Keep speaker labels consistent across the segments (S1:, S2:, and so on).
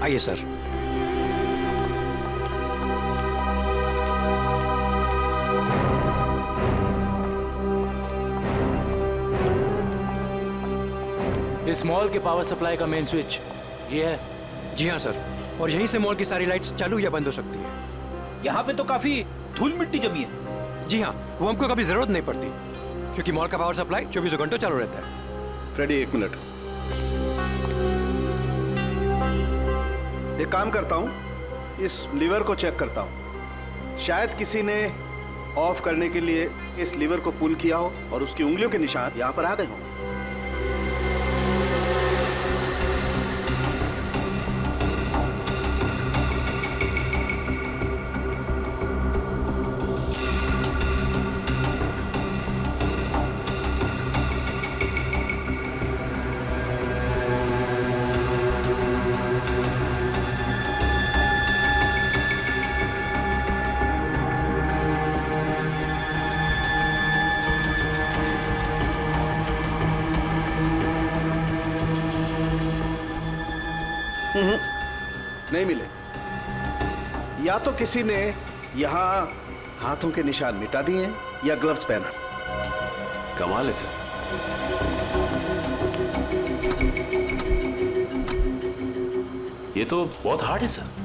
S1: आइए सर।
S2: इस मॉल के पावर सप्लाई का मेन स्विच ये है?
S1: जी हाँ सर, और यहीं से मॉल की सारी लाइट्स चालू या बंद हो सकती है।
S3: यहाँ पे तो काफी धूल मिट्टी जमी है।
S1: जी हाँ, वो हमको कभी जरूरत नहीं पड़ती क्योंकि मॉल का पावर सप्लाई 24 घंटों चालू रहता है।
S4: फ्रेडी, एक मिनट। एक काम करता हूँ, इस लीवर को चेक करता हूँ। शायद किसी ने ऑफ करने के लिए इस लीवर को पुल किया हो और उसकी उंगलियों के निशान यहाँ पर आ गए हों। नहीं मिले। या तो किसी ने यहाँ हाथों के निशान मिटा दिए हैं या ग्लव्स पहना।
S5: कमाल है सर। ये तो बहुत हार्ड है सर।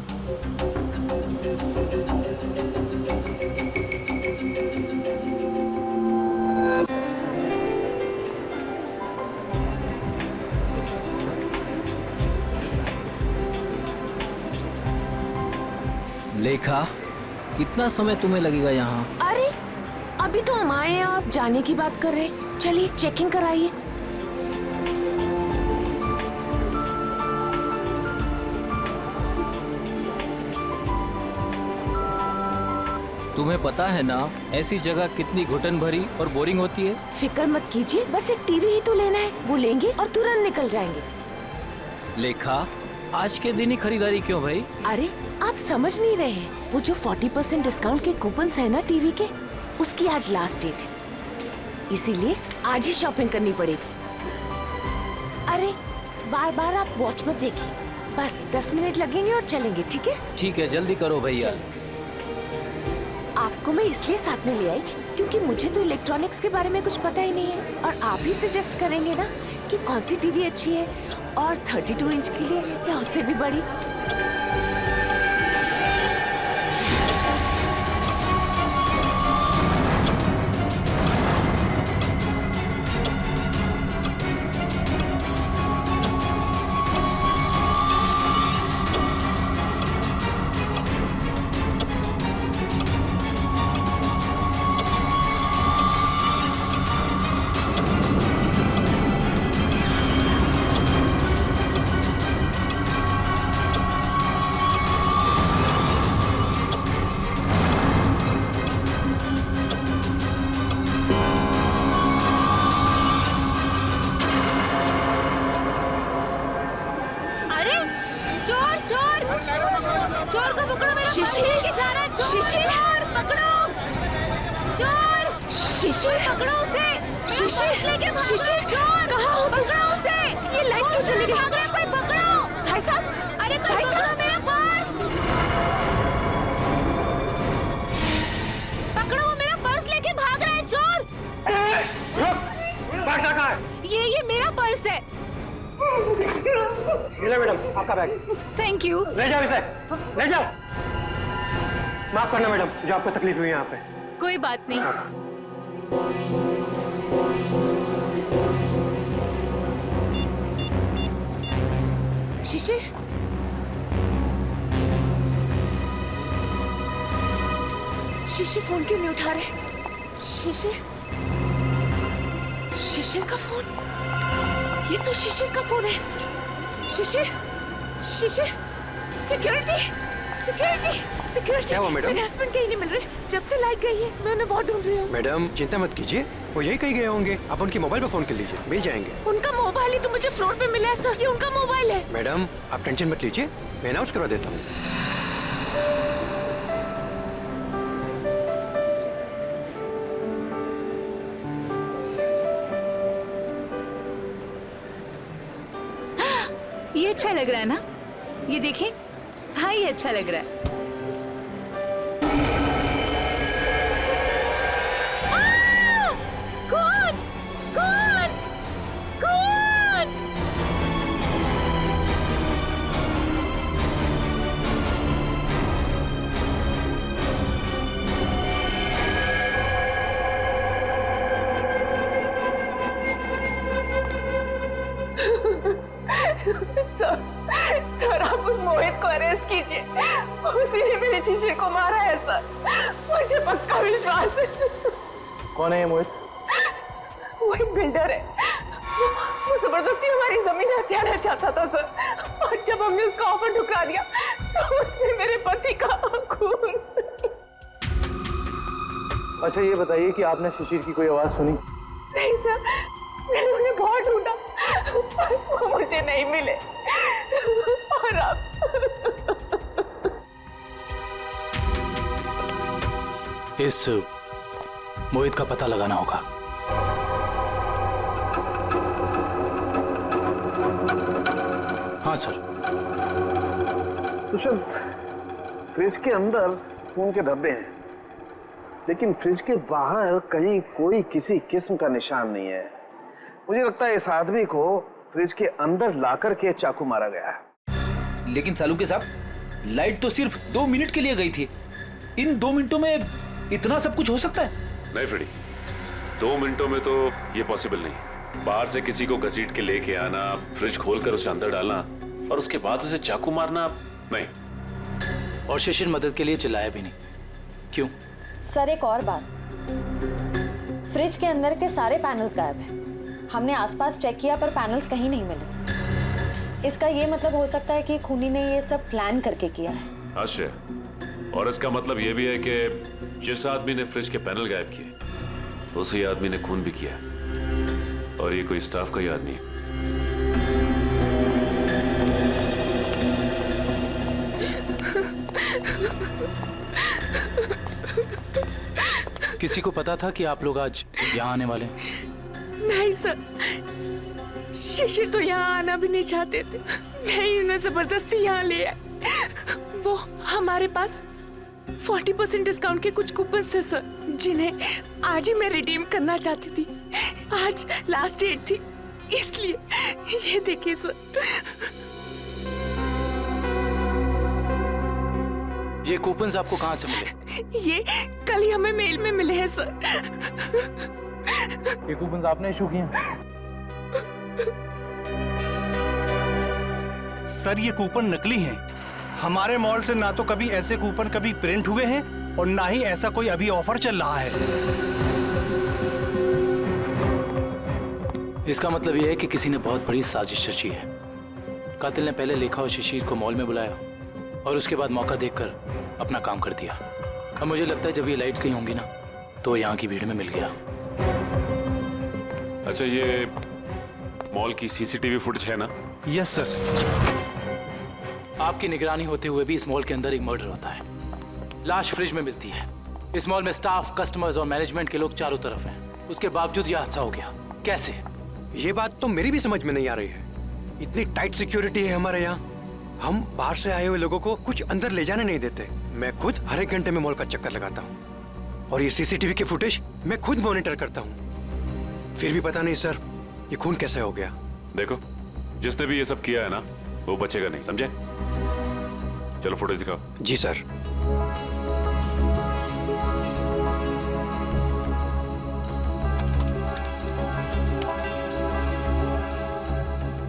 S2: लेखा, कितना समय तुम्हें लगेगा यहाँ?
S6: अरे अभी तो हम आए हैं, आप जाने की बात कर रहे हैं। चलिए चेकिंग कराइए।
S2: तुम्हें पता है ना ऐसी जगह कितनी घुटन भरी और बोरिंग होती है?
S6: फिक्र मत कीजिए, बस एक टीवी ही तो लेना है, वो लेंगे और तुरंत निकल जाएंगे।
S2: लेखा, आज के दिन ही खरीदारी क्यों भाई?
S6: अरे आप समझ नहीं रहे हैं, वो जो 40% डिस्काउंट के कूपन्स है ना टीवी के, उसकी आज लास्ट डेट है, इसीलिए आज ही शॉपिंग करनी पड़ेगी। अरे बार बार आप वॉच मत देखिए, बस 10 मिनट लगेंगे और चलेंगे, ठीक है?
S2: ठीक है, जल्दी करो भैया।
S6: आपको मैं इसलिए साथ में ले आई क्योंकि मुझे तो इलेक्ट्रॉनिक्स के बारे में कुछ पता ही नहीं है, और आप ही सजेस्ट करेंगे ना कि कौन सी टीवी अच्छी है, और 32 इंच के लिए या उससे भी बड़ी। शिशिर पकड़ो उसे! शिशिर चोर! कहाँ हो? पकड़ो उसे! ये लाइट क्यों चली गई? भाग रहा है कोई, पकड़ो! भाई साहब! अरे कोई पकड़ो मेरा पर्स! पकड़ो, वो मेरा पर्स लेके भाग रहा है चोर!
S1: बैग कहाँ है?
S6: ये मेरा पर्स है।
S1: ले मैडम, आपका बैग।
S6: Thank you.
S1: ले जाओ इसे, ले जाओ। माफ करना मैडम, जो आपको तकलीफ हुई यहाँ पे।
S6: कोई बात नहीं। शिशिर, शिशिर फोन क्यों नहीं उठा रहे? शिशिर का फोन, ये तो शिशिर का फोन है। शिशिर, सिक्योरिटी।
S1: क्या हुआ मैडम?
S6: मेरे हस्बैंड कहीं नहीं मिल रहे, जब से लाइट गई है मैं उन्हें बहुत ढूंढ रही हूँ।
S1: मैडम चिंता मत कीजिए, वो यही कहीं गए होंगे। आप उनके मोबाइल पे फोन कर लीजिए, मिल जाएंगे।
S6: उनका मोबाइल ही तो मुझे फ्लोर पे मिला है सर, ये उनका मोबाइल है।
S1: मैडम आप टेंशन मत लीजिए, मैं अनाउंस करवा देता हूँ।
S6: ये अच्छा लग रहा है ना?
S7: ये देखें, हाँ ये अच्छा लग रहा है।
S6: कौन कौन कौन?
S8: सर आप उस मोहित को अरेस्ट कीजिए, उसी ने मेरे शिशिर को मारा है सर, मुझे पक्का विश्वास है।
S9: कौन है ये मोहित?
S8: वही बिल्डर है, वो जबरदस्ती हमारी जमीन हथियाना चाहता था सर, और जब हमने उसका ऑफर ठुकरा दिया तो उसने मेरे पति का खून।
S9: अच्छा ये बताइए कि आपने शिशिर की कोई आवाज सुनी?
S8: नहीं सर, मैंने उन्हें बहुत ढूंढा, वो मुझे नहीं मिले। और आप
S2: इस मोहित का पता लगाना होगा। हाँ सर।
S4: दुष्यंत, फ्रिज के अंदर खून के धब्बे हैं, लेकिन फ्रिज के बाहर कहीं कोई किसी किस्म का निशान नहीं है। मुझे लगता है इस आदमी को फ्रिज के अंदर लाकर के चाकू मारा गया है।
S3: लेकिन सालू के साहब, लाइट तो सिर्फ 2 मिनट के लिए गई थी। इन 2 मिनटों में इतना सब कुछ हो सकता है?
S5: नहीं फ्रेडी, 2 मिनटों में तो ये पॉसिबल नहीं। बाहर से किसी को घसीट के लेके आना, फ्रिज खोलकर उसे अंदर डालना और उसके बाद उसे चाकू मारना, नहीं।
S2: और शिशिर मदद के लिए चिल्लाया भी नहीं। क्यों?
S10: सर एक और बात, फ्रिज के अंदर के सारे पैनल्स गायब हैं। हमने आसपास चेक किया पर पैनल्स कहीं नहीं मिले। इसका ये मतलब हो सकता है कि खूनी ने ये सब प्लान करके किया है।
S5: आश्चर्य। और इसका मतलब ये भी है कि जिस आदमी ने फ्रिज के पैनल गायब किए उसी आदमी ने खून भी किया, और ये कोई स्टाफ का ही आदमी है।
S2: किसी को पता था कि आप लोग आज यहाँ आने वाले?
S6: नहीं सर, शिशिर तो यहाँ आना भी नहीं चाहते थे, नहीं उन्हें जबरदस्ती यहाँ ले आए। वो हमारे पास 40% डिस्काउंट के कुछ कूपन्स थे सर, जिन्हें आज ही मैं रिडीम करना चाहती थी। आज लास्ट डेट थी, इसलिए ये देखिए सर।
S2: ये कूपन्स आपको कहाँ से मिले?
S6: ये कल ही हमें मेल में मिले हैं सर।
S9: ये कूपन आपने इशू किए हैं?
S11: सर ये कूपन नकली हैं। हमारे मॉल से ना तो कभी ऐसे कूपन कभी प्रिंट हुए हैं और ना ही ऐसा कोई अभी ऑफर चल रहा है।
S2: इसका मतलब यह है कि किसी ने बहुत बड़ी साजिश रची है। कातिल ने पहले लेखा और शिशिर को मॉल में बुलाया और उसके बाद मौका देखकर अपना काम कर दिया। अब मुझे लगता है जब ये लाइट्स कहीं होंगी ना तो यहाँ की भीड़ में मिल गया।
S5: अच्छा, ये मॉल की सीसीटीवी फुटेज है ना?
S11: Yes sir.
S2: आपकी निगरानी होते हुए भी इस मॉल के अंदर एक मर्डर होता है। लाश फ्रिज में मिलती है। इस मॉल में स्टाफ, कस्टमर्स और मैनेजमेंट के लोग चारों तरफ हैं। उसके बावजूद यह हादसा हो गया। कैसे?
S1: ये बात तो मेरी भी समझ में नहीं आ रही है। इतनी टाइट सिक्योरिटी है हमारे यहाँ, हम बाहर से आए हुए लोगों को कुछ अंदर ले जाने नहीं देते। मैं खुद हर एक घंटे में मॉल का चक्कर लगाता हूँ और ये सीसीटीवी की फुटेज मैं खुद मॉनिटर करता हूँ। फिर भी पता नहीं सर, ये खून कैसे हो गया।
S5: देखो, जिसने भी ये सब किया है ना, वो बचेगा नहीं, समझे? चलो फुटेज दिखाओ।
S1: जी सर।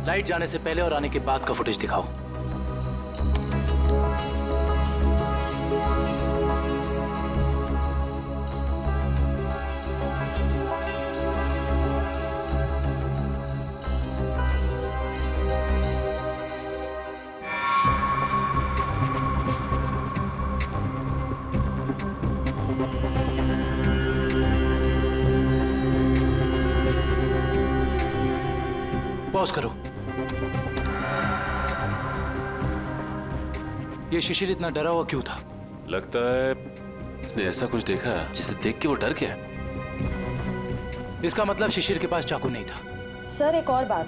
S2: लाइट जाने से पहले और आने के बाद का फुटेज दिखाओ। पॉज करो। ये शिशिर इतना डरा हुआ क्यों था?
S5: लगता है इसने ऐसा कुछ देखा जिसे देख के वो डर गया।
S2: इसका मतलब शिशिर के पास चाकू नहीं था।
S10: सर एक और बात,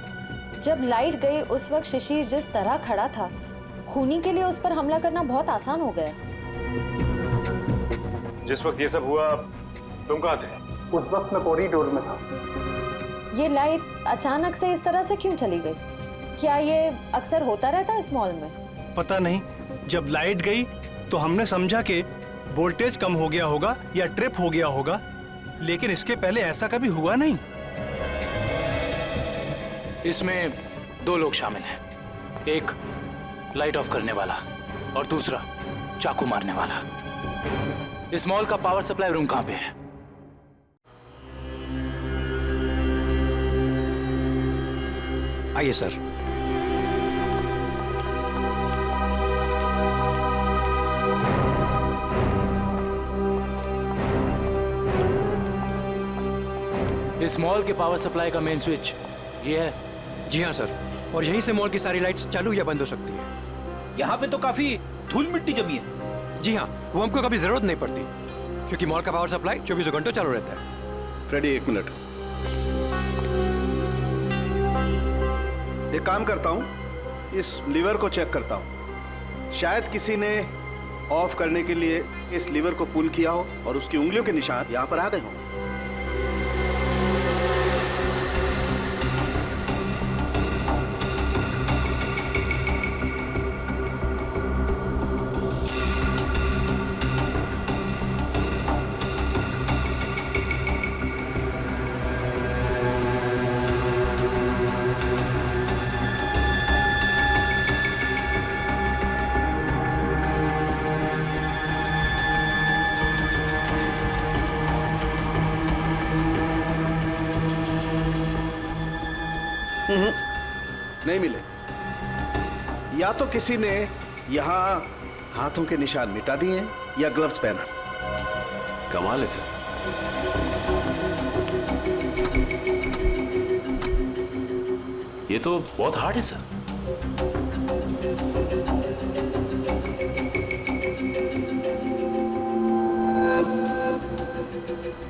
S10: जब लाइट गई उस वक्त शिशिर जिस तरह खड़ा था, खूनी के लिए उस पर हमला करना बहुत आसान हो गया।
S12: जिस वक्त ये सब हुआ तुम कहाँ थे?
S9: उस वक्त मैं कॉरिडोर में था।
S10: ये लाइट अचानक से इस तरह से क्यों चली गई? क्या ये अक्सर होता रहता है इस मॉल में?
S11: पता नहीं, जब लाइट गई तो हमने समझा कि वोल्टेज कम हो गया होगा या ट्रिप हो गया होगा, लेकिन इसके पहले ऐसा कभी हुआ नहीं।
S2: इसमें 2 लोग शामिल हैं, एक लाइट ऑफ करने वाला और दूसरा चाकू मारने वाला। इस मॉल का पावर सप्लाई रूम कहाँ पे है?
S1: आइए सर।
S2: इस मॉल के पावर सप्लाई का मेन स्विच ये है?
S1: जी हाँ सर, और यहीं से मॉल की सारी लाइट्स चालू या बंद हो सकती है।
S3: यहाँ पे तो काफी धूल मिट्टी जमी है।
S1: जी हाँ, वो हमको कभी जरूरत नहीं पड़ती क्योंकि मॉल का पावर सप्लाई 24 घंटों चालू रहता है।
S4: फ्रेडी, 1 मिनट। एक काम करता हूँ, इस लीवर को चेक करता हूँ। शायद किसी ने ऑफ करने के लिए इस लीवर को पुल किया हो और उसकी उंगलियों के निशान यहाँ पर आ गए हों। नहीं मिले। या तो किसी ने यहाँ हाथों के निशान मिटा दिए हैं या ग्लव्स पहना।
S5: कमाल है सर। ये तो बहुत हार्ड है सर।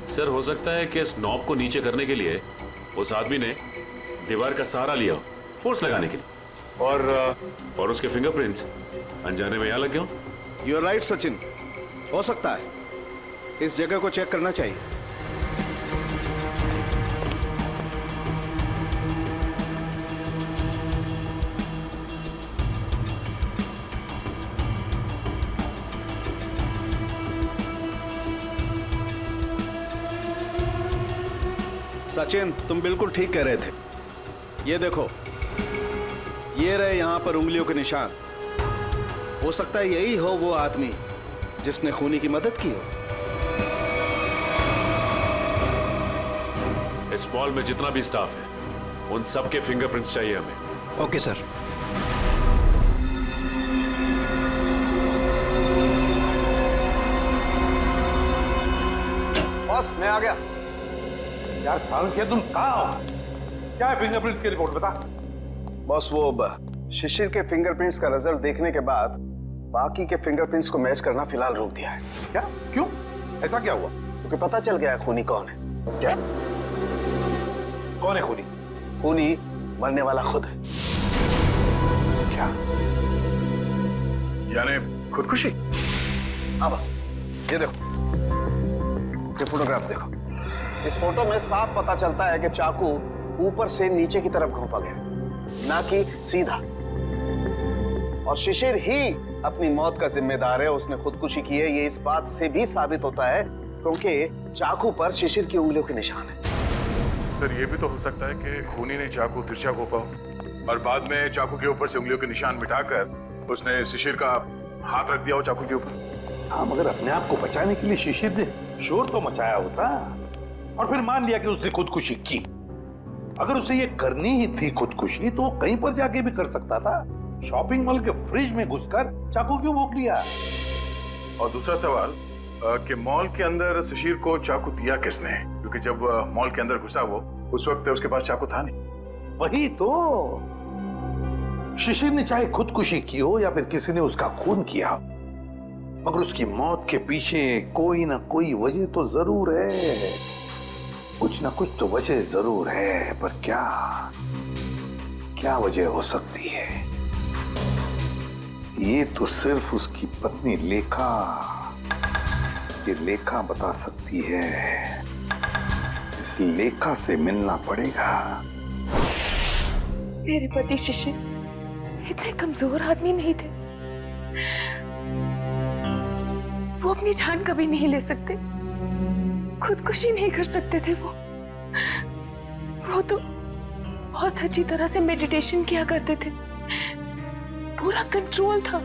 S5: सर, हो सकता है कि इस नॉब को नीचे करने के लिए उस आदमी ने दीवार का सहारा लिया हो, फोर्स लगाने के लिए, और उसके फिंगरप्रिंट्स अनजाने में यहाँ लग गए हो।
S4: यू आर राइट सचिन, हो सकता है। इस जगह को चेक करना चाहिए। सचिन, तुम बिल्कुल ठीक कह रहे थे। ये देखो, ये रहे यहां पर उंगलियों के निशान। हो सकता है यही हो वो आदमी जिसने खूनी की मदद की हो।
S5: इस मॉल में जितना भी स्टाफ है उन सबके फिंगरप्रिंट्स चाहिए हमें।
S1: Okay sir.
S12: बॉस, मैं आ गया। यार साल के तुम कहाँ हो? क्या है फिंगरप्रिंट्स की रिपोर्ट, बता।
S4: बॉस, वो शिशिर के फिंगरप्रिंट्स का रिजल्ट देखने के बाद बाकी के फिंगरप्रिंट्स को मैच करना फिलहाल रोक दिया है।
S12: क्या? क्यों? ऐसा क्या हुआ?
S4: क्योंकि पता चल गया है खूनी कौन है।
S12: क्या? कौन है खूनी?
S4: खूनी मरने वाला खुद है।
S12: क्या? यानी खुदकुशी?
S4: हाँ बस, ये देखो, ये फोटोग्राफ देखो। इस फोटो में साफ पता चलता है कि चाकू ऊपर से नीचे की तरफ घोंपा गया, ना कि सीधा। और शिशिर ही अपनी मौत का जिम्मेदार है, उसने खुदकुशी की है। ये इस बात से भी साबित होता है क्योंकि चाकू पर शिशिर की उंगलियों के निशान है।
S12: सर, ये भी तो हो सकता है कि खूनी ने चाकू तिरछा घोंपा हो और बाद में चाकू के ऊपर से उंगलियों के निशान मिटाकर उसने शिशिर का हाथ रख दिया हो चाकू के ऊपर। हाँ, मगर अपने आप को बचाने के लिए शिशिर ने शोर तो मचाया होता और फिर मान लिया कि उसने खुदकुशी की। अगर उसे ये करनी ही थी खुदकुशी तो कहीं पर जाके भी कर सकता था। शॉपिंग मॉल के फ्रिज में घुसकर चाकू क्यों भोंक लिया? और दूसरा सवाल कि मॉल के अंदर शिशिर को चाकू दिया किसने? क्योंकि जब मॉल के अंदर घुसा वो, उस वक्त उसके पास चाकू था नहीं। वही तो, शिशिर ने चाहे खुदकुशी की हो या फिर किसी ने उसका खून किया, मगर उसकी मौत के पीछे कोई ना कोई वजह तो जरूर है। कुछ ना कुछ तो वजह जरूर है, पर क्या वजह हो सकती है
S4: ये तो सिर्फ उसकी पत्नी लेखा, ये लेखा बता सकती है। इस लेखा से मिलना पड़ेगा।
S8: मेरे पति शिशिर इतने कमजोर आदमी नहीं थे। वो अपनी जान कभी नहीं ले सकते, खुदकुशी नहीं कर सकते थे। वो तो बहुत अच्छी तरह से मेडिटेशन किया करते थे। पूरा कंट्रोल था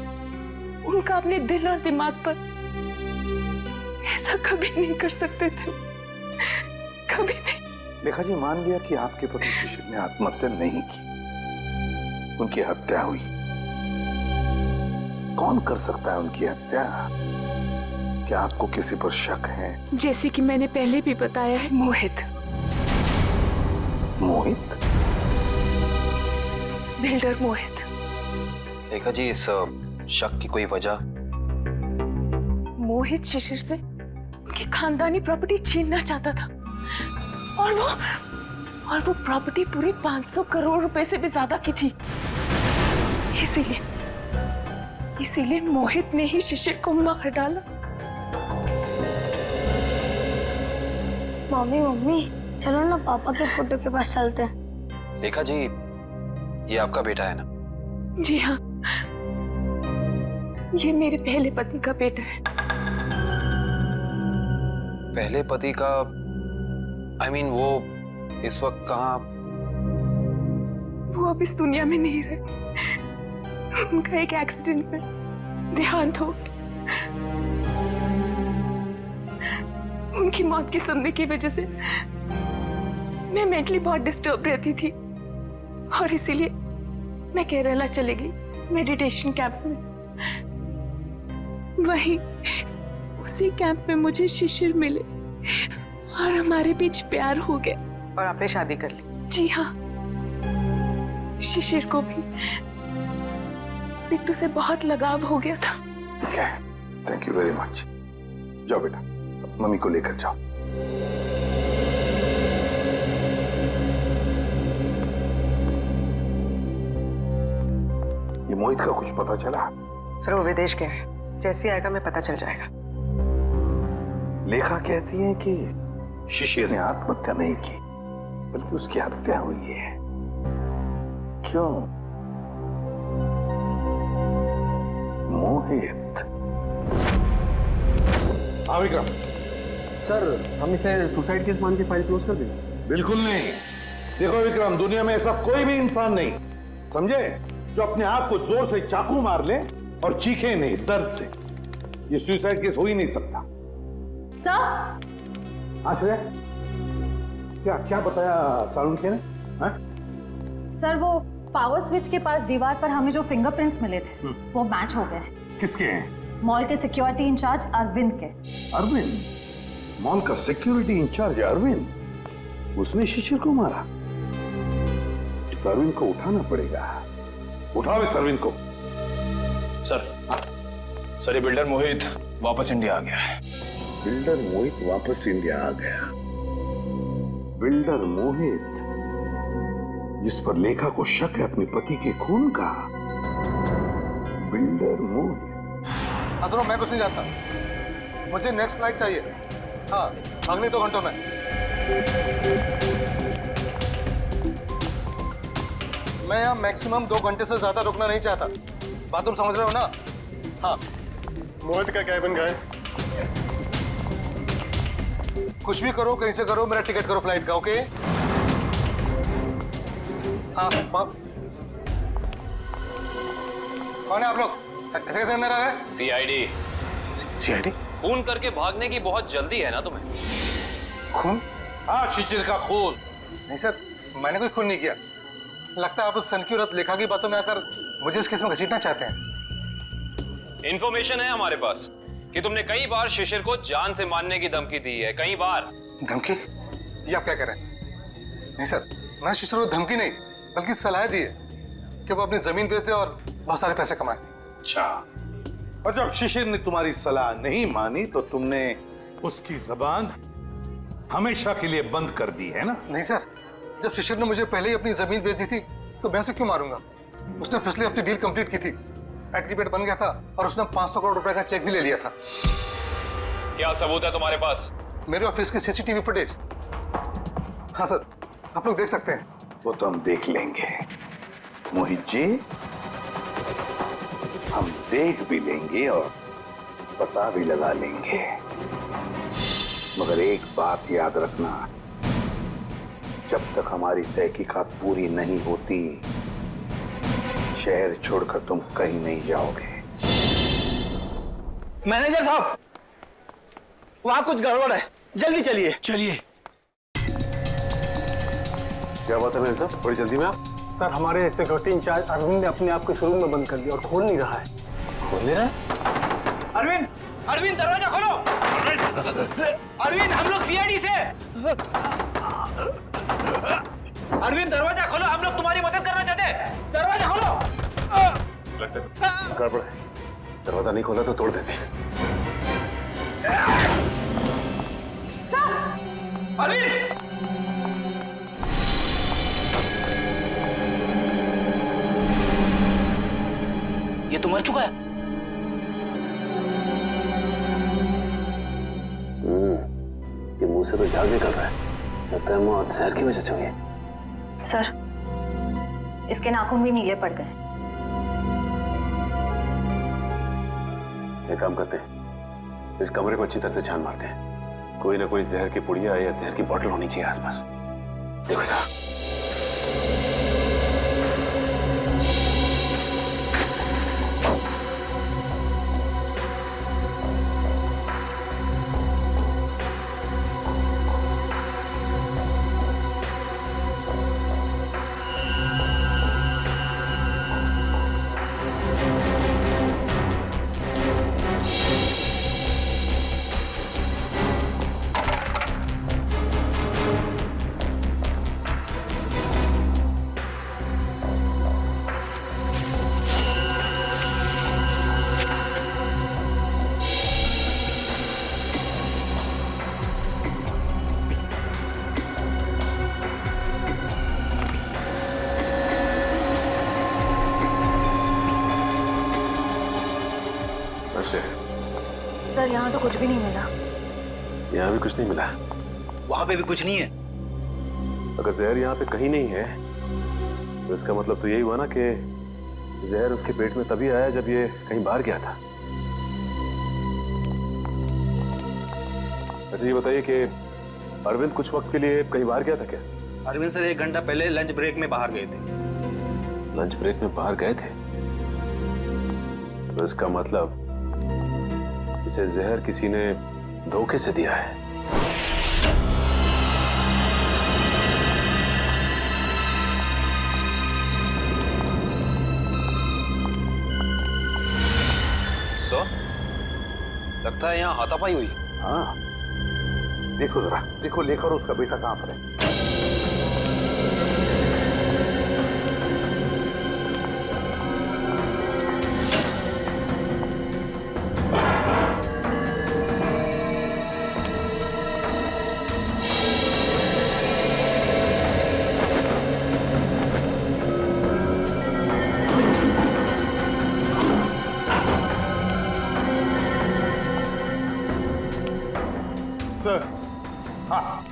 S8: उनका अपने दिल और दिमाग पर। ऐसा कभी नहीं कर सकते थे, कभी नहीं।
S4: लेखा जी मान लिया कि आपके पति शिशिर ने आत्महत्या नहीं की, उनकी हत्या हुई। कौन कर सकता है उनकी हत्या? क्या आपको किसी पर शक है?
S8: जैसे कि मैंने पहले भी बताया है, मोहित।
S4: मोहित?
S8: बिल्डर मोहित।
S13: देखा जी, इस शक की कोई वजह?
S8: मोहित शिशिर से उनकी खानदानी प्रॉपर्टी छीनना चाहता था और वो प्रॉपर्टी पूरे 500 करोड़ रुपए से भी ज्यादा की थी। इसीलिए मोहित ने ही शिशिर को मार डाला।
S14: मम्मी चलो ना पापा के फोटो के पास चलते हैं।
S13: देखा जी, ये आपका बेटा है ना?
S8: जी हाँ, ये मेरे पहले पति का बेटा है।
S13: पहले पति का? I mean, वो इस वक्त कहाँ?
S8: वो अब इस दुनिया में नहीं रहे। उनका एक एक्सीडेंट में देहांत हो गया। उनकी मौत की सुनने की वजह से मैं मेंटली बहुत डिस्टर्ब रहती थी और इसीलिए मैं केरला चली गई मेडिटेशन कैंप में। वहीं उसी कैंप में मुझे शिशिर मिले और हमारे बीच प्यार हो गया।
S15: और आपने शादी कर ली?
S8: जी हाँ, शिशिर को भी बिट्टू से बहुत लगाव हो गया था।
S4: Thank you very much. जाओ बेटा, मम्मी को लेकर जाओ। ये मोहित का कुछ पता चला?
S15: सर वो विदेश गया है, जैसे आएगा मैं पता चल जाएगा।
S4: लेखा कहती है कि शिशिर ने आत्महत्या नहीं की, बल्कि उसकी हत्या हुई है। क्यों? मोहित।
S9: हाँ विक्रम। सर हम इसे सुसाइड केस मान के फाइल क्लोज कर दें?
S12: बिल्कुल नहीं। देखो विक्रम, दुनिया में ऐसा कोई भी इंसान नहीं, समझे, जो अपने आप को जोर से चाकू मार ले और चीखे नहीं दर्द से। ये सुसाइड केस हो ही नहीं सकता।
S10: सर।
S12: आश्रय, क्या बताया सारुण ने?
S10: सर वो पावर स्विच के पास दीवार पर हमें जो फिंगरप्रिंट्स मिले थे वो मैच हो गए।
S12: किसके हैं?
S10: मॉल के सिक्योरिटी इंचार्ज अरविंद के।
S4: अरविंद? मॉल का सिक्योरिटी इंचार्ज अरविंद? उसने शिशिर को मारा? इस अरविंद को उठाना पड़ेगा। उठाओ इस अरविंद को।
S13: सर ये बिल्डर मोहित वापस इंडिया आ गया है।
S4: बिल्डर मोहित वापस इंडिया आ गया? बिल्डर मोहित जिस पर लेखा को शक है अपने पति के खून का? बिल्डर मोहित।
S9: अदरो मैं कुछ नहीं जानता, मुझे नेक्स्ट फ्लाइट चाहिए। हाँ, अगले 2 घंटों में। मैं यहाँ मैक्सिमम 2 घंटे से ज्यादा रुकना नहीं चाहता। बात तुम समझ रहे हो ना? हाँ। मोहित का कैबिन गए। कुछ भी करो, कहीं से करो, मेरा टिकट करो फ्लाइट का, ओके? हाँ। कौन है आप लोग? ऐसे कैसे अंदर आ गए?
S13: सीआईडी।
S4: सीआईडी?
S13: खून करके भागने की बहुत जल्दी है ना तुम्हें?
S9: खून? हाँ, शिशिर का खून। नहीं सर, मैंने कोई खून नहीं किया। लगता है आप उस सनकी औरत लेखा की बातों में आकर मुझे इस केस में घसीटना चाहते हैं।
S13: इंफॉर्मेशन है हमारे पास कि तुमने कई बार शिशिर को जान से मारने की धमकी दी है, कई बार।
S9: धमकी? ये आप क्या कह रहे हैं? नहीं सर, मैंने शिशिर को धमकी नहीं बल्कि सलाह दी है कि वो अपनी जमीन बेच दे और बहुत सारे पैसे कमाए।
S12: अच्छा, और जब शिशिर ने तुम्हारी सलाह नहीं मानी तो तुमने उसकी जबान हमेशा के लिए बंद कर दी है ना?
S9: नहीं सर, जब शिशिर ने मुझे पहले ही अपनी जमीन बेच दी थी तो मैं उसे क्यों मारूंगा? उसने पिछले अपनी डील कंप्लीट की थी। एग्रीमेंट बन गया था और उसने 500 करोड़ रुपए का चेक भी ले लिया था।
S13: क्या सबूत है तुम्हारे पास?
S9: मेरे ऑफिस की सीसीटीवी फुटेज। हाँ सर, आप लोग देख सकते हैं।
S4: वो तो हम देख लेंगे मोहित जी, हम देख भी लेंगे और पता भी लगा लेंगे, मगर एक बात याद रखना, जब तक हमारी तहकीकात पूरी नहीं होती शहर छोड़कर तुम कहीं नहीं जाओगे।
S16: मैनेजर साहब, वहां कुछ गड़बड़ है, जल्दी चलिए।
S11: चलिए।
S12: क्या बात है मैनेजर साहब, बड़ी जल्दी में आप?
S11: सर, हमारे सिक्योरिटी इंचार्ज अरविंद ने अपने आप को इस रूम में बंद कर दिया और खोल नहीं रहा है।
S3: खोल ले रहा है?
S2: अरविंद, अरविंद दरवाजा खोलो। अरविंद, हम लोग सीआईडी से। अरविंद दरवाजा खोलो, हम लोग तुम्हारी मदद करना चाहते हैं। दरवाजा खोलो।
S12: गड़बड़ है, दरवाजा नहीं खोला तो तोड़ देते हैं।
S2: अरविंद,
S3: ये तो मर चुका है।
S5: ये मुंह से तो झाग निकल रहा है, लगता है मौत जहर की वजह से हुई है।
S10: सर, इसके नाखून भी नीले पड़ गए।
S5: एक काम करते हैं, इस कमरे को अच्छी तरह से छान मारते हैं। कोई ना कोई जहर की पुड़िया या जहर की बोतल होनी चाहिए आसपास। देखो साहब,
S10: सर, यहाँ तो कुछ भी नहीं मिला।
S5: यहाँ भी कुछ नहीं मिला।
S16: वहां पे भी कुछ नहीं है।
S5: अगर जहर यहाँ पे कहीं नहीं है तो इसका मतलब तो यही हुआ ना कि जहर उसके पेट में तभी आया जब ये कहीं बाहर गया था। अच्छा ये बताइए कि अरविंद कुछ वक्त के लिए कहीं बाहर गया था क्या?
S16: अरविंद सर 1 घंटा पहले लंच ब्रेक में बाहर गए थे।
S5: लंच ब्रेक में बाहर गए थे, तो इसका मतलब इसे जहर किसी ने धोखे से दिया है।
S13: सो लगता है यहाँ हाथापाई हुई।
S4: हाँ, देखो जरा, देखो लेखा और उसका बेटा कहाँ पर है।
S11: सर, हाँ,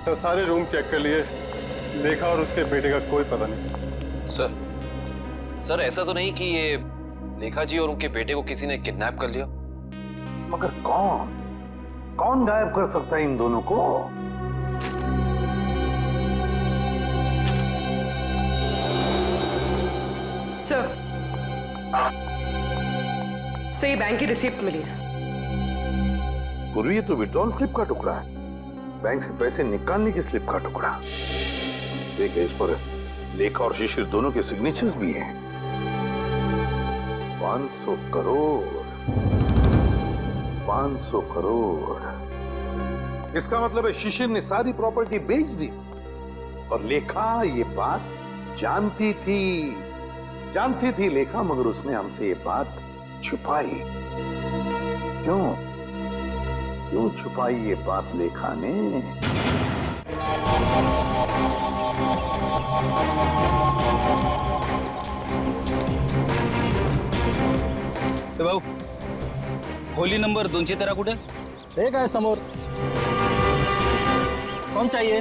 S11: तो सारे रूम चेक कर लिए, लेखा और उसके बेटे का कोई पता नहीं।
S13: सर ऐसा तो नहीं कि ये लेखा जी और उनके बेटे को किसी ने किडनैप कर लिया?
S4: मगर कौन गायब कर सकता है इन दोनों को?
S15: सर, ये बैंक की रिसिप्ट मिली है।
S4: पूर्वी ये तो विड्रॉल स्लिप का टुकड़ा है, बैंक से पैसे निकालने की स्लिप का टुकड़ा। देखिए इस पर लेखा और शिशिर दोनों के सिग्नेचर्स भी हैं। 500 करोड़ 500 करोड़। इसका मतलब है शिशिर ने सारी प्रॉपर्टी बेच दी और लेखा ये बात जानती थी लेखा, मगर उसने हमसे ये बात छुपाई। क्यों छुपाई ये बात लेखा ने?
S3: तो भाऊ खोली नंबर 213 कुठे?
S16: एक आहे समोर. कौन चाहिए?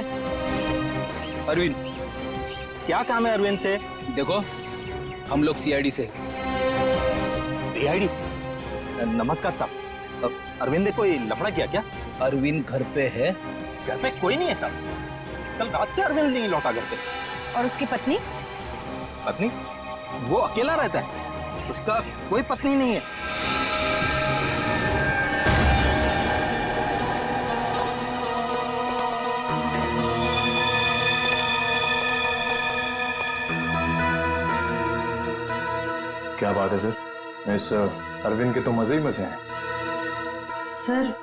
S3: अरविंद.
S16: क्या काम है अरविंद से?
S3: देखो हम लोग सीआईडी से.
S16: सीआईडी? नमस्कार साहब. अरविंद ने कोई लफड़ा किया क्या?
S3: अरविंद घर पे है.
S16: घर पे कोई नहीं है साहब. कल रात से अरविंद नहीं लौटा घर पे.
S10: और उसकी पत्नी?
S16: पत्नी? वो अकेला रहता है. उसका कोई पत्नी नहीं है.
S12: क्या बात है सर, इस अरविंद के तो मजे ही मजे हैं.
S10: सर,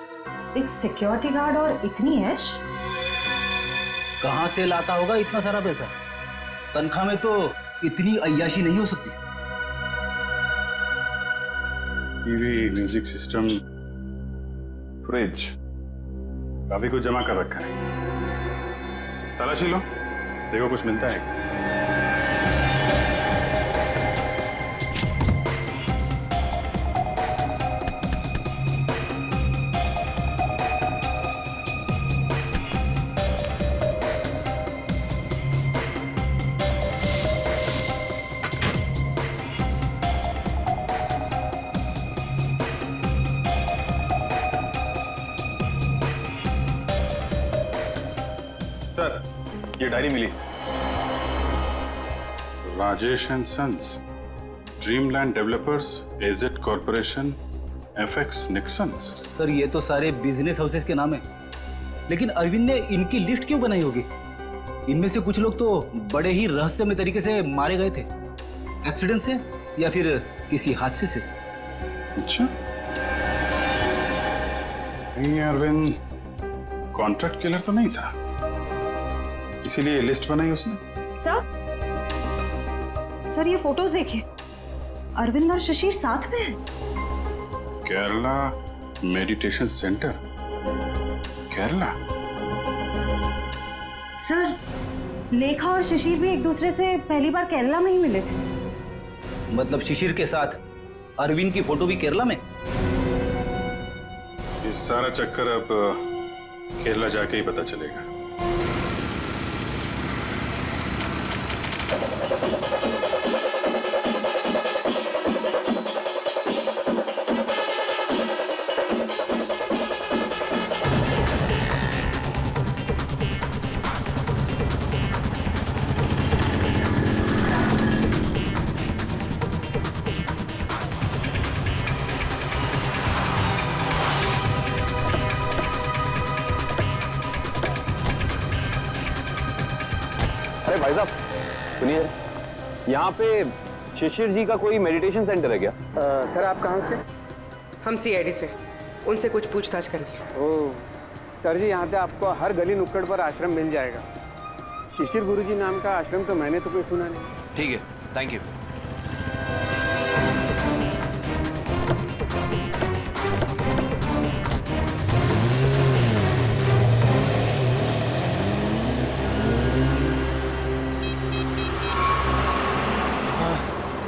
S10: एक सिक्योरिटी गार्ड और इतनी ऐश?
S3: कहाँ से लाता होगा इतना सारा पैसा? तनख्वाह में तो इतनी अय्याशी नहीं हो सकती.
S12: टीवी, म्यूजिक सिस्टम, फ्रिज, काफी कुछ जमा कर रखा है. तलाशी लो, देखो कुछ मिलता है. सर, ये डायरी मिली. Rajesh and sons, dreamland developers, AZ corporation, FX Nixons.
S3: Sir ये तो सारे बिजनेस हाउसेस के नाम है, लेकिन अरविंद ने इनकी लिस्ट क्यों बनाई होगी? इनमें से कुछ लोग तो बड़े ही रहस्यमय तरीके से मारे गए थे, एक्सीडेंट से या फिर किसी हादसे से.
S12: अच्छा, ये अरविंद कॉन्ट्रैक्ट किलर तो नहीं था, इसीलिए लिस्ट बनाई उसने.
S10: सर ये फोटोज देखिए, अरविंद और शिशिर साथ में हैं.
S12: Kerala meditation centre, Kerala.
S10: Sir, लेखा और शिशिर भी एक दूसरे से पहली बार केरला में ही मिले थे.
S3: मतलब शिशिर के साथ अरविंद की फोटो भी केरला में?
S12: ये सारा चक्कर अब केरला जाके ही पता चलेगा.
S13: अरे भाई साहब सुनिए, यहाँ पे शिशिर जी का कोई मेडिटेशन सेंटर है क्या?
S15: सर आप कहाँ से? हम सीआईडी से. उनसे कुछ पूछताछ करनी है.
S17: ओह सर जी, यहाँ पे आपको हर गली नुक्कड़ पर आश्रम मिल जाएगा. शिशिर गुरुजी नाम का आश्रम तो मैंने तो कोई सुना नहीं.
S13: ठीक है, थैंक यू.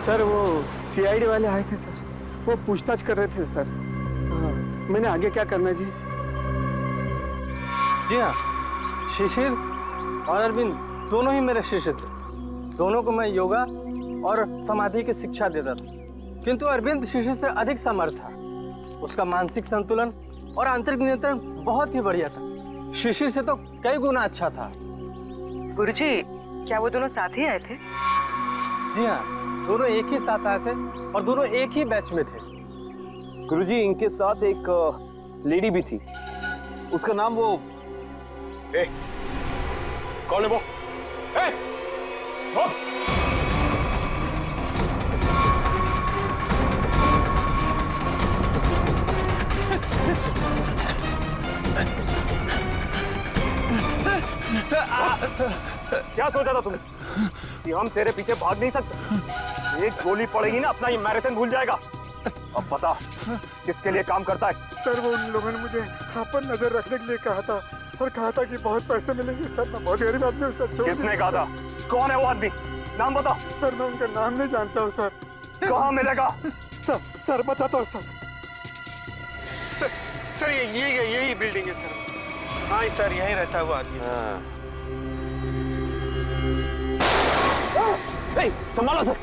S17: सर वो सीआईडी वाले आए थे सर, वो पूछताछ कर रहे थे सर. मैंने आगे क्या करना जी? जी हाँ, शिशिर और अरविंद दोनों ही मेरे शिष्य थे. दोनों को मैं योगा और समाधि की शिक्षा देता था, किंतु अरविंद शिशिर से अधिक समर्थ था. उसका मानसिक संतुलन और आंतरिक नियंत्रण बहुत ही बढ़िया था. शिशिर से तो कई गुना अच्छा था.
S15: गुरुजी, क्या वो दोनों साथ ही आए थे?
S17: जी हाँ, दोनों एक ही साथ आए थे और दोनों एक ही बैच में थे.
S13: गुरुजी, इनके साथ एक लेडी भी थी, उसका नाम वो
S12: कौन है वो? वो?
S16: क्या सोचा था तुमने कि हम तेरे पीछे भाग नहीं सकते? एक गोली पड़ेगी ना, अपना ये मैराथन भूल जाएगा. अब बता किसके लिए काम करता है?
S17: सर वो उन लोगों ने मुझे यहाँ पर नजर रखने के लिए कहा था और कहा था कि बहुत पैसे मिलेंगे. सर मैं बहुत गरीब आदमी हूँ सर.
S16: किसने कहा था? कौन है वो आदमी? नाम बता.
S17: सर मैं उनका नाम नहीं जानता हूँ सर.
S16: कहाँ मिलेगा? सर बता तो
S18: सर यही बिल्डिंग है सर। हाँ सर, यहीं रहता है वो आदमी सर।
S16: संभालो सर।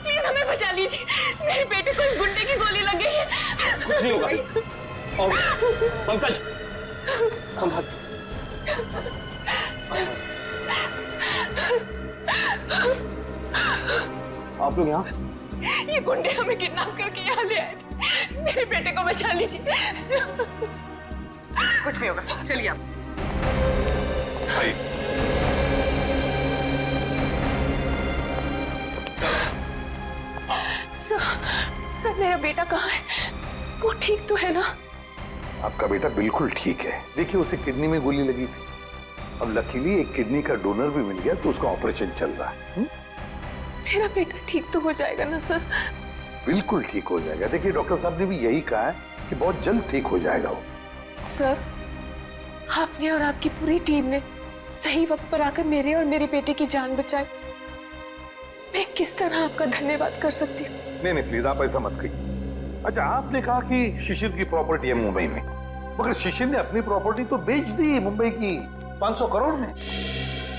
S8: प्लीज हमें बचा लीजिए। मेरे बेटे को इस गुंडे की गोली लग गई है।
S16: कुछ नहीं होगा। और पंकज संभाल। आप लोग यहाँ?
S8: ये गुंडे हमें किडनैप करके यहाँ ले आए थे। मेरे बेटे को बचा लीजिए।
S15: कुछ नहीं होगा, चलिए आप।
S8: सर मेरा बेटा कहाँ है? वो ठीक तो है ना?
S12: आपका बेटा बिल्कुल ठीक है। देखिए उसे किडनी में गोली लगी थी। अब लकीली एक किडनी का डोनर भी मिल गया तो उसका ऑपरेशन चल रहा है।
S8: मेरा बेटा ठीक तो हो जाएगा ना सर?
S12: बिल्कुल ठीक हो जाएगा। देखिए डॉक्टर साहब ने भी यही कहा है कि बहुत जल्द ठीक हो जाएगा वो।
S8: सर आपने और आपकी पूरी टीम ने सही वक्त पर आकर मेरे और मेरे बेटे की जान बचाई। मैं किस तरह आपका धन्यवाद कर सकती हूँ?
S12: नहीं प्लीज आप ऐसा मत कहिए। अच्छा आपने कहा कि शिशिर की प्रॉपर्टी है मुंबई में, मगर शिशिर ने अपनी प्रॉपर्टी तो बेच दी मुंबई की 500 करोड़ में।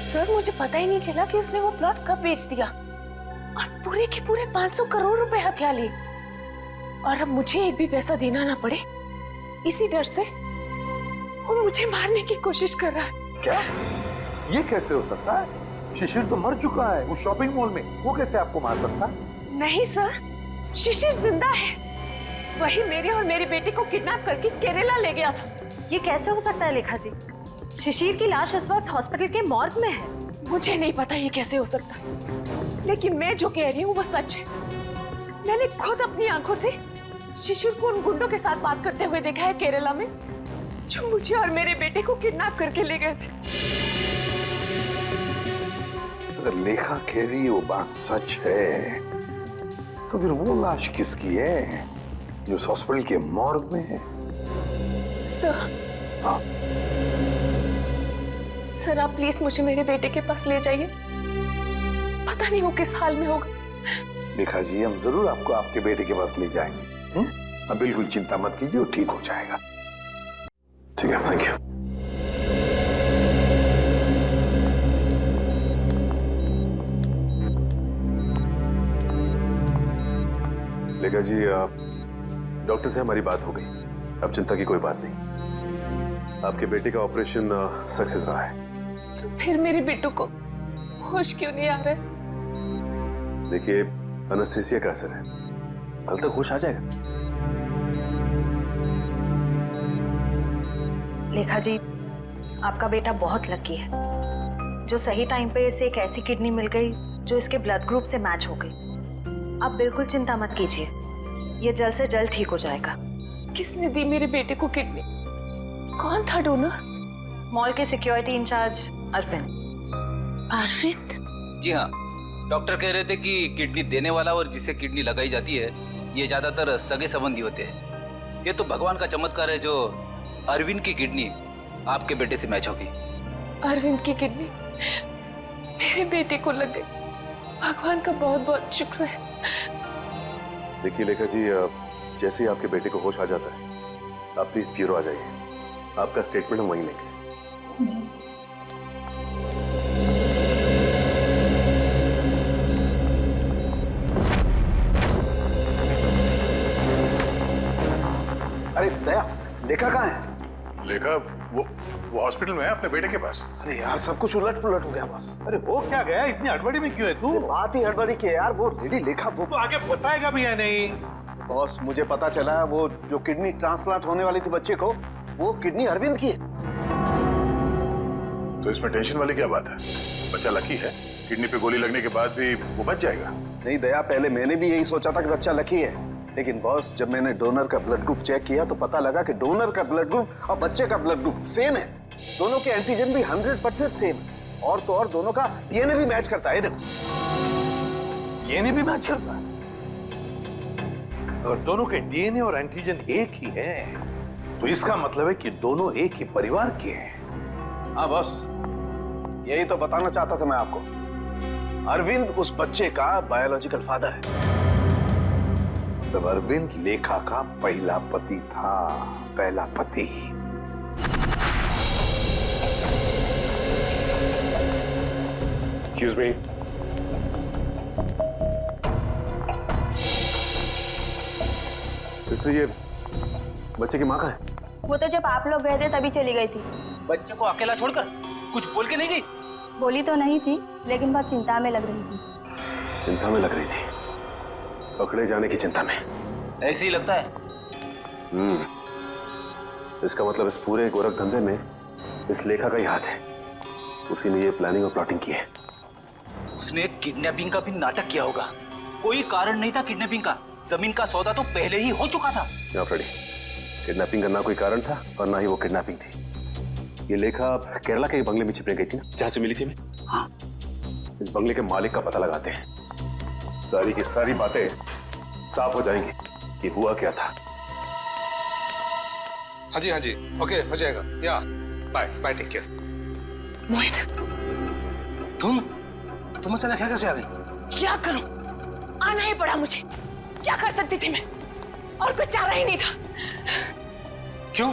S8: सर मुझे पता ही नहीं चला कि उसने वो प्लॉट कब बेच दिया और पूरे के पूरे 500 करोड़ रुपए हथिया लिए। और अब मुझे एक भी पैसा देना ना पड़े, इसी डर से वो मुझे मारने की कोशिश कर रहा है।
S12: क्या? ये कैसे हो सकता है? शिशिर तो मर चुका है उस शॉपिंग मॉल में, वो कैसे आपको मार सकता है?
S8: नहीं सर, शिशिर जिंदा है। वही मेरे और मेरे बेटे को किडनैप करके केरला ले गया था।
S10: ये कैसे हो सकता है लेखा जी? शिशिर की लाश इस वक्त हॉस्पिटल के मॉर्ग में है।
S8: मुझे नहीं पता ये कैसे हो सकता, लेकिन मैं जो कह रही हूँ वो सच है। मैंने खुद अपनी आंखों से शिशिर को उन गुंडों के साथ बात करते हुए देखा है केरला में, जो मुझे और मेरे बेटे को किडनैप करके ले गए थे।
S12: अगर लेखा कह रही वो बात सच है तो फिर वो लाश किसकी है जो उस हॉस्पिटल के मॉर्ग में है?
S8: सर, सर आप प्लीज मुझे मेरे बेटे के पास ले जाइए। पता नहीं वो किस हाल में होगा।
S12: लेखा जी हम जरूर आपको आपके बेटे के पास ले जाएंगे। अब बिल्कुल चिंता मत कीजिए, वो ठीक हो जाएगा। ठीक है, थैंक यू। लेखा जी डॉक्टर से हमारी बात हो गई, अब चिंता की कोई बात नहीं। आपके बेटे का ऑपरेशन सक्सेस रहा है।
S8: तो फिर मेरे बेटू को होश क्यों नहीं आ रहा है?
S12: देखिए एनेस्थीसिया का असर है, कल तक होश आ जाएगा।
S10: लेखा जी आपका बेटा बहुत लकी है जो सही टाइम पे इसे एक ऐसी किडनी मिल गई जो इसके ब्लड ग्रुप से मैच हो गई। आप बिल्कुल चिंता मत कीजिए, ये जल्द से जल्द ठीक हो जाएगा।
S8: किसने दी मेरे बेटे को किडनी? कौन था डोनर?
S10: मॉल के सिक्योरिटी इंचार्ज अरविंद।
S8: अरविंद?
S3: जी हाँ, डॉक्टर कह रहे थे कि किडनी देने वाला और जिसे किडनी लगाई जाती है ये ज्यादातर सगे संबंधी होते हैं। ये तो भगवान का चमत्कार है जो अरविंद की किडनी आपके बेटे से मैच होगी।
S8: अरविंद की किडनी मेरे बेटे को लग गई। भगवान का बहुत बहुत शुक्र है।
S12: देखिए लेखा जी, जैसे ही आपके बेटे को होश आ जाता है आप प्लीज ब्यूरो आ जाइए। आपका स्टेटमेंट हम वहीं लेंगे।
S14: जी।
S4: अरे दया, लेखा कहाँ है?
S12: लेखा वो हॉस्पिटल में है अपने बेटे के पास।
S4: अरे यार सब कुछ उलट पुलट हो गया बॉस।
S12: अरे वो क्या गया, इतनी हड़बड़ी में क्यों है तू?
S4: बात ही हड़बड़ी की है यार। वो लेडी लेखा वो
S12: तो आगे बताएगा भी या नहीं?
S4: बॉस मुझे पता चला वो जो किडनी ट्रांसप्लांट होने वाली थी बच्चे को, वो किडनी अरविंद की है।
S12: तो इसमें टेंशन वाली क्या बात है? बच्चा लकी है, किडनी पे गोली लगने के बाद भी वो बच जाएगा।
S4: नहीं दया, पहले मैंने भी यही सोचा था कि बच्चा लकी है, लेकिन बॉस जब मैंने डोनर का ब्लड ग्रुप चेक किया तो पता लगा कि डोनर का ब्लड ग्रुप और बच्चे का ब्लड ग्रुप सेम है। दोनों के एंटीजन भी 100% सेम है। और तो और दोनों का डीएनए भी मैच करता है। देखो
S12: डीएनए भी मैच करता है। अगर दोनों के डीएनए और एंटीजन एक ही है तो इसका मतलब है कि दोनों एक ही परिवार के हैं।
S4: हाँ बॉस, यही तो बताना चाहता था मैं आपको। अरविंद उस बच्चे का बायोलॉजिकल फादर है।
S12: तब अरविंद लेखा का पहला पति था, पहला पति। Excuse me. सिस्टर, ये बच्चे की माँ कहाँ है?
S14: वो तो जब आप लोग गए थे तभी चली गई थी।
S3: बच्चे को अकेला छोड़कर कुछ बोल के नहीं गई?
S14: बोली तो नहीं थी, लेकिन बहुत चिंता में लग रही थी।
S12: चिंता में लग रही थी? पकड़े जाने की चिंता में?
S3: ऐसे ही लगता है।
S12: इसका मतलब इस पूरे गोरख धंधे में इस लेखा का ही हाथ है। उसी ने ये प्लानिंग और प्लॉटिंग की है।
S3: उसने किडनैपिंग का भी नाटक किया होगा। कोई कारण नहीं था किडनैपिंग का। जमीन का सौदा तो पहले ही हो चुका था।
S12: फ्रेडी, किडनैपिंग का ना कोई कारण था और ना ही वो किडनैपिंग थी। ये लेखा केरला के बंगले में छिपने गई थी ना, जहां से मिली थी मैं।
S3: हाँ।
S12: इस बंगले के मालिक का पता लगाते हैं। सारी की सारी बातें साफ हो जाएंगी कि हुआ क्या था।
S9: हाँ जी, ओके हो जाएगा। या बाय बाय, टेक केयर।
S8: मोहित,
S9: तुम अचानक यहाँ कैसे आ गई?
S8: क्या करूं? आना ही पड़ा मुझे। क्या कर सकती थी मैं? और कोई चारा ही नहीं था।
S9: क्यों?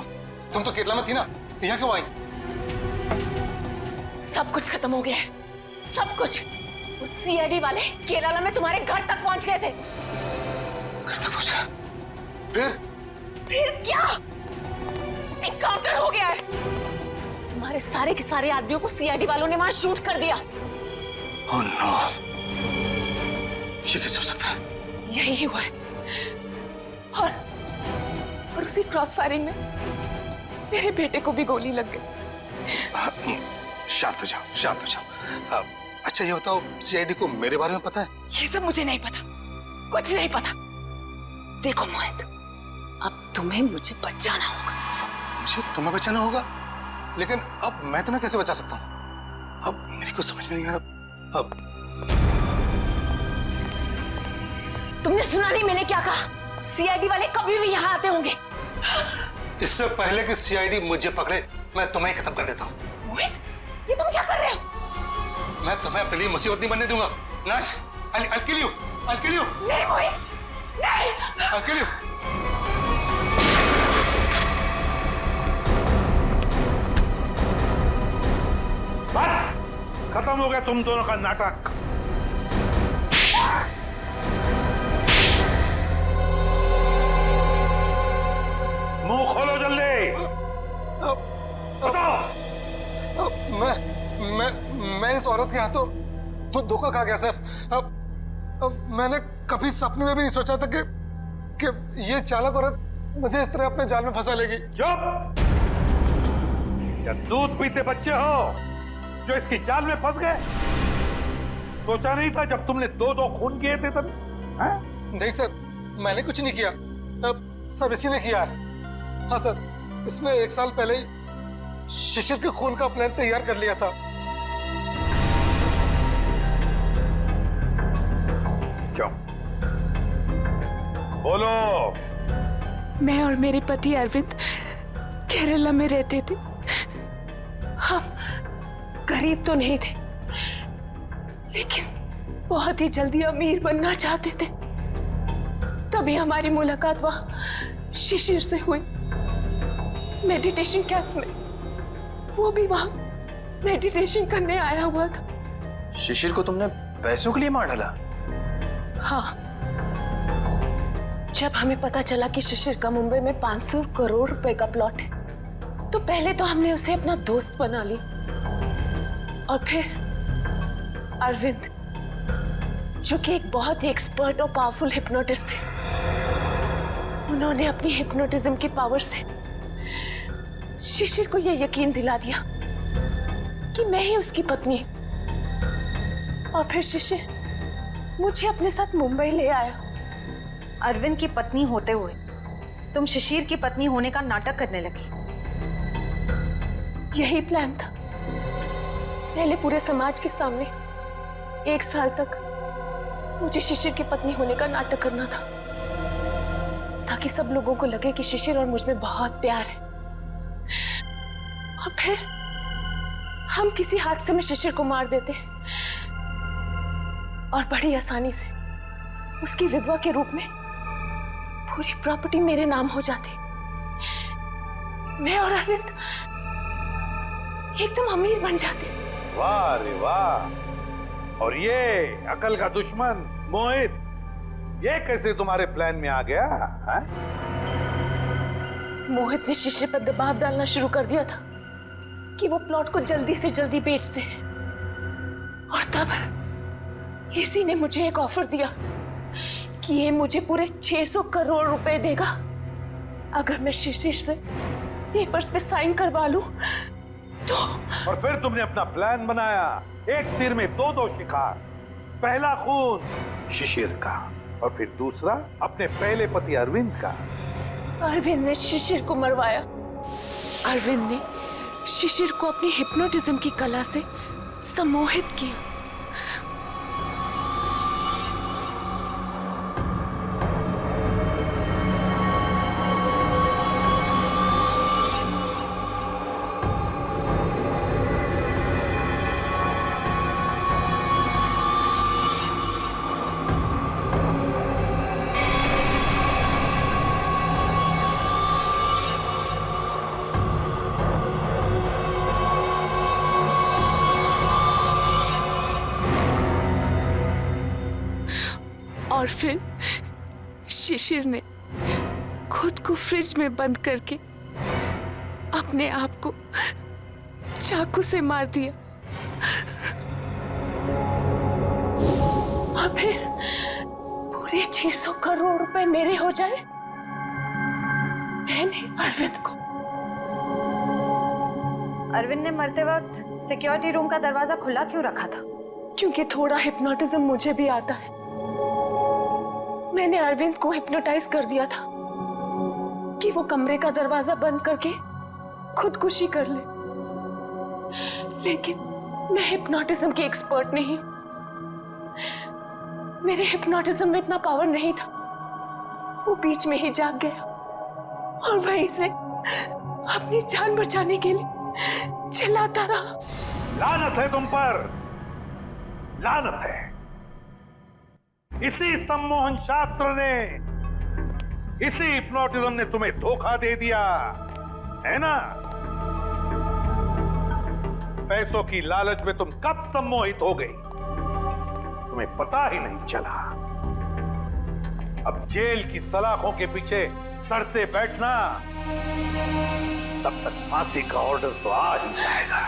S9: तुम तो केरला में थी ना, यहाँ क्यों आई?
S8: सब कुछ खत्म हो गया है, सब कुछ। उस सीआईडी वाले केरला में तुम्हारे घर तक पहुंच गए थे।
S9: घर तक पहुंचा?
S8: फिर क्या? एनकाउंटर हो गया है। तुम्हारे सारे के सारे आदमियों को सीआईडी वालों ने वहां शूट कर दिया।
S9: ओह नो, ये कैसे हो सकता है?
S8: यही हुआ है। और उसी क्रॉस फायरिंग में मेरे बेटे को भी गोली लग गई।
S9: शांत हो जाओ। अच्छा ये बताओ, सीआईडी को मेरे बारे में पता है?
S8: ये सब मुझे नहीं पता, कुछ नहीं पता। देखो मोहित, अब तुम्हें मुझे बचाना होगा।
S9: मुझे तुम्हें बचाना होगा? लेकिन अब मैं तुम्हें कैसे बचा सकता हूँ? अब मेरी कुछ समझ में नहीं आ रहा। अब
S8: तुमने सुना नहीं मैंने क्या कहा? सीआईडी वाले कभी भी यहाँ आते होंगे।
S9: इससे पहले कि सीआईडी मुझे पकड़े, मैं तुम्हें खत्म कर देता हूँ।
S8: मोहित, ये तुम क्या कर रहे हो?
S9: मैं तुम्हें अपने लिए मुसीबत नहीं बनने दूंगा। नहीं, I'll kill you.
S8: नहीं मोहित, नहीं।
S9: I'll kill you.
S12: बस खत्म हो गया तुम दोनों का नाटक। मुंह खोलो जल्दी, बताओ।
S9: मैं इस औरत के हाथों तो धोखा खा गया सर। अब मैंने कभी सपने में भी नहीं सोचा था कि ये चालाक औरत मुझे इस तरह अपने जाल में फंसा लेगी।
S12: चुप! क्या दूध पीते बच्चे हो जो इसकी जाल में फंस गए? सोचा नहीं था जब तुमने दो खून किए थे तभी?
S9: नहीं सर, मैंने कुछ नहीं किया। सब इसी ने किया है। हाँ सर, इसने 1 साल पहले ही शिशिर के खून का प्लान तैयार कर लिया था।
S12: बोलो।
S8: मैं और मेरे पति अरविंद केरला में रहते थे। हम गरीब तो नहीं थे, लेकिन बहुत ही जल्दी अमीर बनना चाहते थे। तभी हमारी मुलाकात वहां शिशिर से हुई, मेडिटेशन कैंप में। वो भी वहां मेडिटेशन करने आया हुआ था।
S13: शिशिर को तुमने पैसों के लिए मार डाला?
S8: हाँ, जब हमें पता चला कि शिशिर का मुंबई में 500 करोड़ रुपए का प्लॉट है, तो पहले तो हमने उसे अपना दोस्त बना लिया, और फिर अरविंद, जो कि एक बहुत ही एक्सपर्ट और पावरफुल हिप्नोटिस्ट थे, उन्होंने अपनी हिप्नोटिज्म की पावर से शिशिर को यह यकीन दिला दिया कि मैं ही उसकी पत्नी हूं। और फिर शिशिर मुझे अपने साथ मुंबई ले आया।
S10: अरविंद की पत्नी होते हुए तुम शिशिर की पत्नी होने का नाटक करने लगी।
S8: यही प्लान था। पहले पूरे समाज के सामने 1 साल तक मुझे शिशिर की पत्नी होने का नाटक करना था, ताकि सब लोगों को लगे कि शिशिर और मुझ में बहुत प्यार है। और फिर हम किसी हादसे में शिशिर को मार देते और बड़ी आसानी से उसकी विधवा के रूप में पूरी प्रॉपर्टी मेरे नाम हो जाती। मैं और अरविंद एकदम अमीर बन जाते।
S12: वाह रे वाह। और ये अकल का दुश्मन मोहित, ये कैसे तुम्हारे प्लान में आ गया है?
S8: मोहित ने शिशिर पर दबाव डालना शुरू कर दिया था कि वो प्लॉट को जल्दी से जल्दी बेच दे। और तब इसी ने मुझे एक ऑफर दिया कि ये मुझे पूरे 600 करोड़ रुपए देगा अगर मैं शिशिर से पेपर्स पे साइन करवा लूं तो।
S12: और फिर तुमने अपना प्लान बनाया, एक तीर में 2 शिकार। पहला खून शिशिर का, और फिर दूसरा अपने पहले पति अरविंद का।
S8: अरविंद ने शिशिर को मरवाया। अरविंद ने शिशिर को अपनी हिप्नोटिज्म की कला से सम्मोहित किया। और फिर शिशिर ने खुद को फ्रिज में बंद करके अपने आप को चाकू से मार दिया। और फिर पूरे 600 करोड़ रुपए मेरे हो जाए। मैंने अरविंद को।
S10: अरविंद ने मरते वक्त सिक्योरिटी रूम का दरवाजा खुला क्यों रखा था?
S8: क्योंकि थोड़ा हिप्नोटिज्म मुझे भी आता है। मैंने अरविंद को हिप्नोटाइज कर दिया था कि वो कमरे का दरवाजा बंद करके खुदकुशी कर ले, लेकिन मैं हिप्नोटिज्म की एक्सपर्ट नहीं हूं। मेरे हिप्नोटिज्म में इतना पावर नहीं था। वो बीच में ही जाग गया और वहीं से अपनी जान बचाने के लिए चिल्लाता रहा।
S12: लानत है तुम पर, लानत है। इसी सम्मोहन शास्त्र ने, इसी हिप्नोटिज्म ने तुम्हें धोखा दे दिया है ना? पैसों की लालच में तुम कब सम्मोहित हो गई, तुम्हें पता ही नहीं चला। अब जेल की सलाखों के पीछे सड़ते बैठना, तब तक फांसी का ऑर्डर तो आ ही जाएगा।